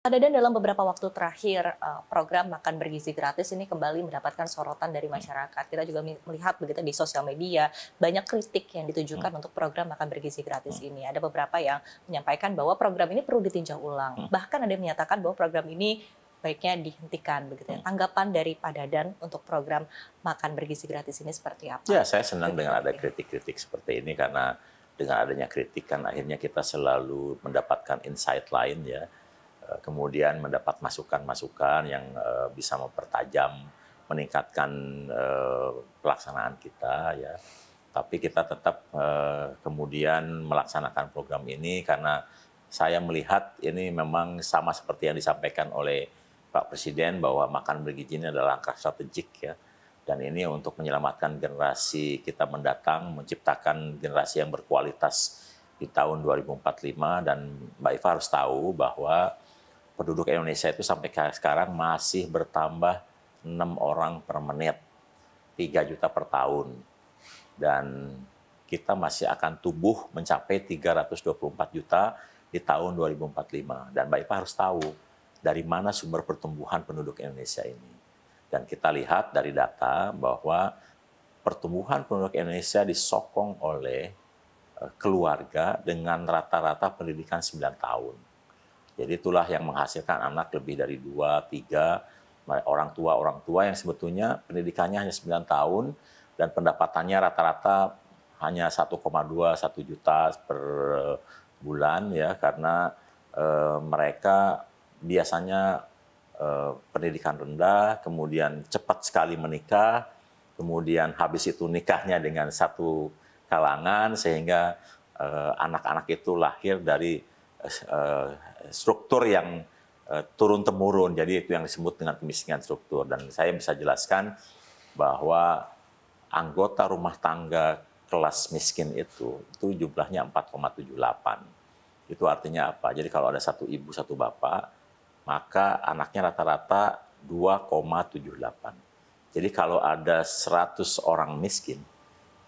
Pak Dadan, dalam beberapa waktu terakhir, program makan bergizi gratis ini kembali mendapatkan sorotan dari masyarakat. Kita juga melihat begitu di sosial media, banyak kritik yang ditujukan untuk program makan bergizi gratis ini. Ada beberapa yang menyampaikan bahwa program ini perlu ditinjau ulang. Bahkan ada yang menyatakan bahwa program ini baiknya dihentikan begitu ya. Tanggapan dari Pak Dadan untuk program makan bergizi gratis ini seperti apa? Ya, saya senang dengan ada kritik-kritik seperti ini karena dengan adanya kritik kan akhirnya kita selalu mendapatkan insight lain ya. Kemudian mendapat masukan-masukan yang bisa mempertajam, meningkatkan pelaksanaan kita ya. Tapi kita tetap kemudian melaksanakan program ini karena saya melihat ini memang sama seperti yang disampaikan oleh Pak Presiden bahwa makan bergizi ini adalah langkah strategik ya. Dan ini untuk menyelamatkan generasi kita mendatang, menciptakan generasi yang berkualitas di tahun 2045. Dan Mbak Iva harus tahu bahwa penduduk Indonesia itu sampai sekarang masih bertambah 6 orang per menit, 3 juta per tahun. Dan kita masih akan tumbuh mencapai 324 juta di tahun 2045. Dan Mbak Iva harus tahu dari mana sumber pertumbuhan penduduk Indonesia ini. Dan kita lihat dari data bahwa pertumbuhan penduduk Indonesia disokong oleh keluarga dengan rata-rata pendidikan 9 tahun. Jadi itulah yang menghasilkan anak lebih dari 2, 3 orang tua yang sebetulnya pendidikannya hanya 9 tahun dan pendapatannya rata-rata hanya 1,2 1 juta per bulan ya karena mereka biasanya pendidikan rendah, kemudian cepat sekali menikah, kemudian habis itu nikahnya dengan satu kalangan sehingga anak-anak itu lahir dari struktur yang turun-temurun, jadi itu yang disebut dengan kemiskinan struktur. Dan saya bisa jelaskan bahwa anggota rumah tangga kelas miskin itu jumlahnya 4,78. Itu artinya apa? Jadi kalau ada satu ibu, satu bapak, maka anaknya rata-rata 2,78. Jadi kalau ada 100 orang miskin,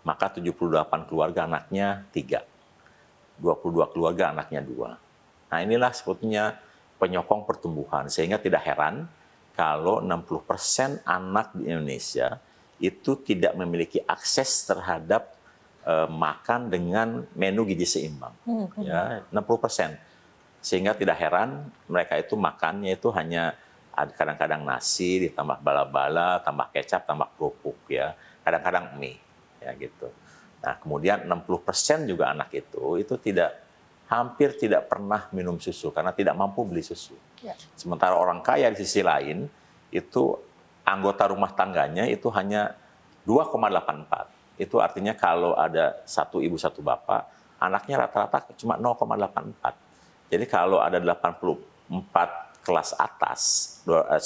maka 78 keluarga anaknya 3. 22 keluarga anaknya 2. Nah inilah sebetulnya penyokong pertumbuhan, sehingga tidak heran kalau 60% anak di Indonesia itu tidak memiliki akses terhadap makan dengan menu gizi seimbang. Ya, 60%. Sehingga tidak heran mereka itu makannya itu hanya kadang-kadang nasi ditambah bala-bala, tambah kecap, tambah kerupuk ya, kadang-kadang mie ya gitu. Nah, kemudian 60% juga anak itu hampir tidak pernah minum susu karena tidak mampu beli susu. Ya. Sementara orang kaya di sisi lain itu anggota rumah tangganya itu hanya 2,84. Itu artinya kalau ada satu ibu satu bapak, anaknya rata-rata cuma 0,84. Jadi kalau ada 84 kelas atas, 100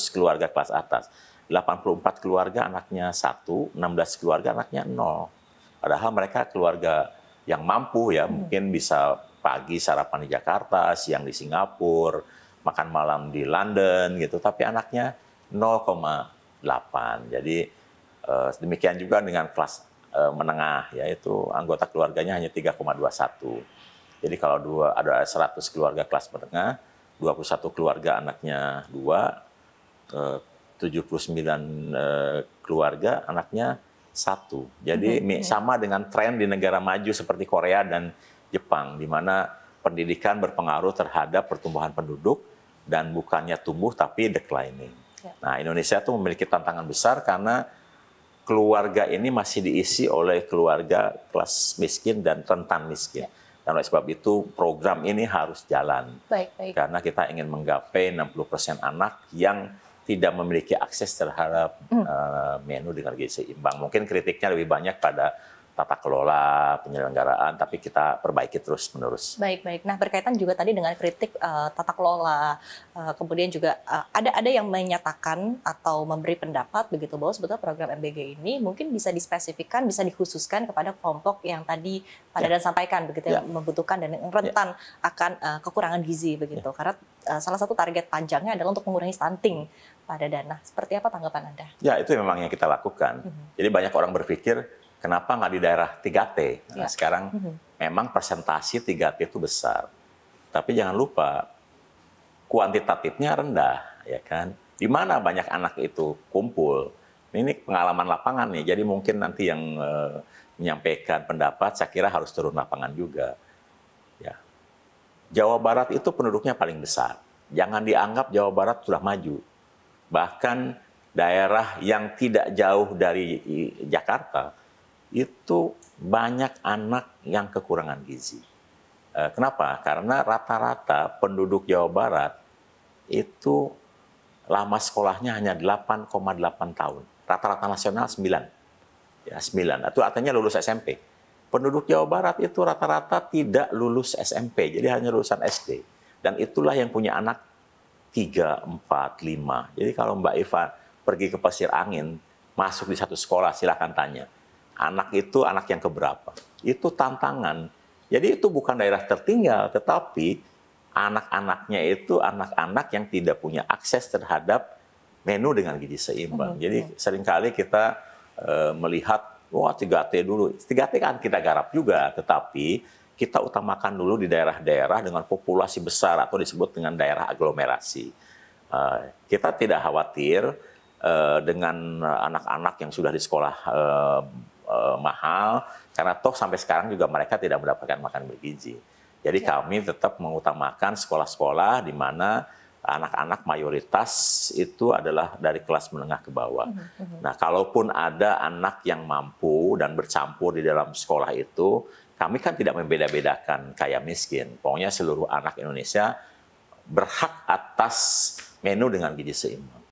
keluarga kelas atas, 84 keluarga anaknya 1, 16 keluarga anaknya 0. Padahal mereka keluarga yang mampu ya, mungkin bisa pagi sarapan di Jakarta, siang di Singapura, makan malam di London gitu, tapi anaknya 0,8. Jadi demikian juga dengan kelas menengah, yaitu anggota keluarganya hanya 3,21. Jadi kalau ada 100 keluarga kelas menengah, 21 keluarga anaknya 2, 79 keluarga anaknya 1. Jadi sama dengan tren di negara maju seperti Korea dan Jepang, di mana pendidikan berpengaruh terhadap pertumbuhan penduduk dan bukannya tumbuh tapi declining. Ya. Nah, Indonesia itu memiliki tantangan besar karena keluarga ini masih diisi oleh keluarga kelas miskin dan rentan miskin. Ya. Dan oleh sebab itu program ini harus jalan. Baik. Karena kita ingin menggapai 60% anak yang tidak memiliki akses terhadap menu dengan gizi seimbang. Mungkin kritiknya lebih banyak pada tata kelola, penyelenggaraan, tapi kita perbaiki terus-menerus. Baik. Nah, berkaitan juga tadi dengan kritik tata kelola, kemudian juga ada yang menyatakan atau memberi pendapat begitu bahwa sebetulnya program MBG ini mungkin bisa dispesifikkan, bisa dikhususkan kepada kelompok yang tadi Pak Dadan sampaikan begitu yang membutuhkan dan yang rentan akan kekurangan gizi begitu. Karena salah satu target panjangnya adalah untuk mengurangi stunting, Pak Dadan. Nah, seperti apa tanggapan Anda? Ya, itu memang yang kita lakukan. Jadi banyak orang berpikir, kenapa nggak di daerah 3T? Nah, sekarang memang persentase 3T itu besar. Tapi jangan lupa, kuantitatifnya rendah, ya kan? Di mana banyak anak itu kumpul. Ini pengalaman lapangan nih, jadi mungkin nanti yang menyampaikan pendapat, saya kira harus turun lapangan juga. Ya. Jawa Barat itu penduduknya paling besar. Jangan dianggap Jawa Barat sudah maju. Bahkan daerah yang tidak jauh dari Jakarta, itu banyak anak yang kekurangan gizi. Kenapa? Karena rata-rata penduduk Jawa Barat itu lama sekolahnya hanya 8,8 tahun. Rata-rata nasional 9. Ya, 9. Itu artinya lulus SMP. Penduduk Jawa Barat itu rata-rata tidak lulus SMP, jadi hanya lulusan SD. Dan itulah yang punya anak 3, 4, 5. Jadi kalau Mbak Eva pergi ke Pasir Angin, masuk di satu sekolah, silahkan tanya. Anak itu anak yang keberapa? Itu tantangan. Jadi itu bukan daerah tertinggal, tetapi anak-anaknya itu anak-anak yang tidak punya akses terhadap menu dengan gizi seimbang. Jadi seringkali kita melihat, wah 3T dulu. 3T kan kita garap juga, tetapi kita utamakan dulu di daerah-daerah dengan populasi besar atau disebut dengan daerah aglomerasi. Kita tidak khawatir dengan anak-anak yang sudah di sekolah mahal, karena toh sampai sekarang juga mereka tidak mendapatkan makan bergizi. Jadi kami tetap mengutamakan sekolah-sekolah di mana anak-anak mayoritas itu adalah dari kelas menengah ke bawah. Nah, kalaupun ada anak yang mampu dan bercampur di dalam sekolah itu, kami kan tidak membeda-bedakan kaya miskin. Pokoknya seluruh anak Indonesia berhak atas menu dengan gizi seimbang.